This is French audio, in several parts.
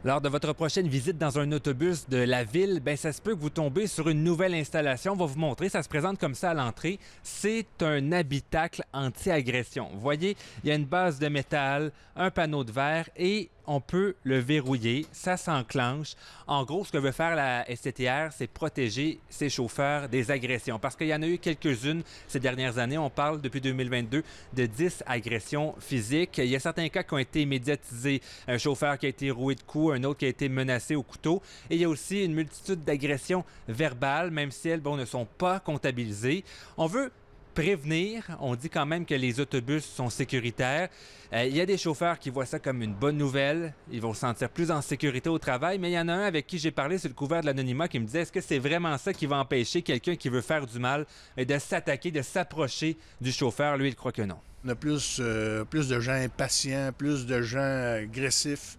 Lors de votre prochaine visite dans un autobus de la ville, ben ça se peut que vous tombez sur une nouvelle installation. On va vous montrer, ça se présente comme ça à l'entrée. C'est un habitacle anti-agression. Vous voyez, il y a une base de métal, un panneau de verre et on peut le verrouiller. Ça s'enclenche. En gros, ce que veut faire la STTR, c'est protéger ses chauffeurs des agressions. Parce qu'il y en a eu quelques-unes ces dernières années. On parle depuis 2022 de 10 agressions physiques. Il y a certains cas qui ont été médiatisés. Un chauffeur qui a été roué de coups, un autre qui a été menacé au couteau. Et il y a aussi une multitude d'agressions verbales, même si elles ne sont pas comptabilisées. On veut prévenir. On dit quand même que les autobus sont sécuritaires. Il y a des chauffeurs qui voient ça comme une bonne nouvelle. Ils vont se sentir plus en sécurité au travail, mais il y en a un avec qui j'ai parlé sur le couvert de l'anonymat qui me disait est-ce que c'est vraiment ça qui va empêcher quelqu'un qui veut faire du mal de s'attaquer, de s'approcher du chauffeur? Lui, il croit que non. On a plus de gens impatients, plus de gens agressifs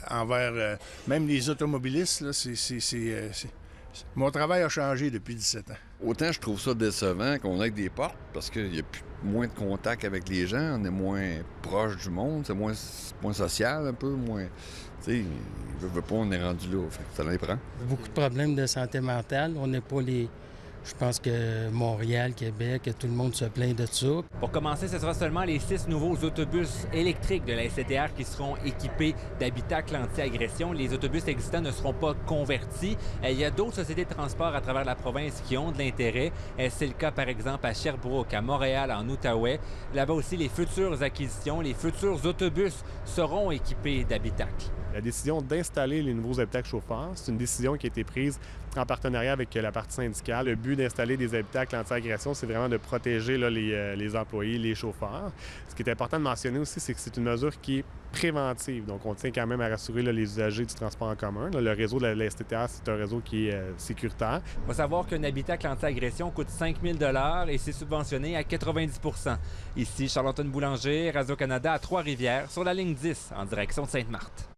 envers même les automobilistes. Là, Mon travail a changé depuis 17 ans. Autant je trouve ça décevant qu'on ait des portes parce qu'il y a moins de contact avec les gens, on est moins proche du monde, c'est moins social un peu, moins... Tu sais, il veut pas, on est rendu là, fait que ça les prend. Beaucoup de problèmes de santé mentale, on n'est pas les... Je pense que Montréal, Québec, tout le monde se plaint de ça. Pour commencer, ce sera seulement les 6 nouveaux autobus électriques de la STTR qui seront équipés d'habitacles anti-agression. Les autobus existants ne seront pas convertis. Il y a d'autres sociétés de transport à travers la province qui ont de l'intérêt. C'est le cas, par exemple, à Sherbrooke, à Montréal, en Outaouais. Là-bas aussi, les futures acquisitions, les futurs autobus seront équipés d'habitacles. La décision d'installer les nouveaux habitacles chauffeurs, c'est une décision qui a été prise en partenariat avec la partie syndicale. Le but d'installer des habitacles anti-agression, c'est vraiment de protéger là, les employés, les chauffeurs. Ce qui est important de mentionner aussi, c'est que c'est une mesure qui est préventive. Donc, on tient quand même à rassurer là, les usagers du transport en commun. Là, le réseau de la STTR, c'est un réseau qui est sécuritaire. Il faut savoir qu'un habitacle anti-agression coûte 5 000 $ et c'est subventionné à 90 %. Ici, Charles-Antoine Boulanger, Radio-Canada à Trois-Rivières, sur la ligne 10, en direction de Sainte-Marthe.